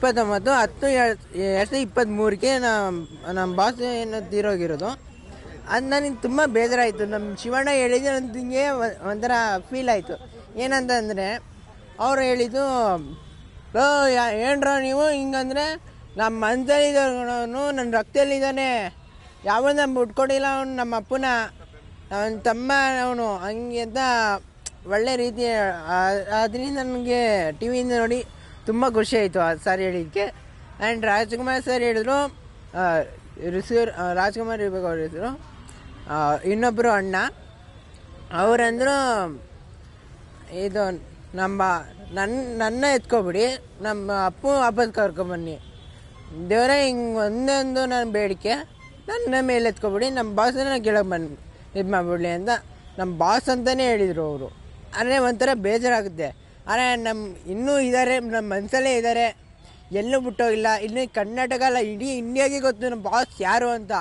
29/10/2023ಗೆ ನಮ್ಮ ಬಾಸ್ ಏನು ತೀರೋಗಿರೋದು. ಅದು ನನಗೆ ತುಂಬ ಬೇಜಾರಾಯಿತು. ನಮ್ಮ ಶಿವಣ್ಣ ಹೇಳಿದ್ದು ನನಗೆ ಒಂಥರ ಫೀಲ್ ಆಯಿತು. ಏನಂತಂದರೆ ಅವ್ರು ಹೇಳಿದ್ದು, ಏನ್ರ ನೀವು ಹಿಂಗಂದರೆ ನಮ್ಮ ಮನಸ್ಸಲ್ಲಿದ್ದವನು ನನ್ನ ರಕ್ತದಲ್ಲಿದ್ದಾನೆ, ಯಾವನ್ನ ಬಿಟ್ಕೊಡಿಲ್ಲ ಅವನು, ನಮ್ಮ ಅಪ್ಪನ ಅವನ ತಮ್ಮ ಅವನು ಹಂಗೆ ಅಂತ ಒಳ್ಳೆ ರೀತಿ. ಅದರಿಂದ ನನಗೆ ಟಿ ವಿಯಿಂದ ನೋಡಿ ತುಂಬ ಖುಷಿ ಆಯಿತು ಆ ಸರ್ ಹೇಳಿದ್ದಕ್ಕೆ. ಆ್ಯಂಡ್ ರಾಜ್ಕುಮಾರ್ ಸರ್ ಹೇಳಿದ್ರು, ರಾಜ್ಕುಮಾರ್ ಇರಬೇಕು ಅವ್ರ ಹೆಸರು, ಇನ್ನೊಬ್ಬರು ಅಣ್ಣ ಅವರಂದ್ರು, ಇದು ನನ್ನ ಎತ್ಕೊಬಿಡಿ, ನಮ್ಮ ವಾಪಸ್ ಕರ್ಕೊಂಬನ್ನಿ ದೇವರೇ, ಹಿಂಗೆ ಒಂದೊಂದು ನನ್ನ ಬೇಡಿಕೆ, ನನ್ನ ಮೇಲೆ ಎತ್ಕೊಬಿಡಿ, ನಮ್ಮ ಬಾಸನ್ನ ಕೆಳಗೆ ಇದು ಮಾಡಿಬಿಡ್ಲಿ ಅಂತ ನಮ್ಮ ಬಾಸ್ ಅಂತಲೇ ಹೇಳಿದರು ಅವರು. ಆದರೆ ಒಂಥರ ಬೇಜಾರಾಗುತ್ತೆ. ಆದರೆ ಇನ್ನೂ ಇದ್ದಾರೆ, ನಮ್ಮ ಮನಸ್ಸಲ್ಲೇ ಇದ್ದಾರೆ, ಎಲ್ಲೂ ಬಿಟ್ಟೋಗಿಲ್ಲ. ಇನ್ನು ಕರ್ನಾಟಕ ಅಲ್ಲ, ಇಡೀ ಇಂಡಿಯಾಗೆ ಗೊತ್ತು ನಮ್ಮ ಬಾಸ್ ಯಾರು ಅಂತ.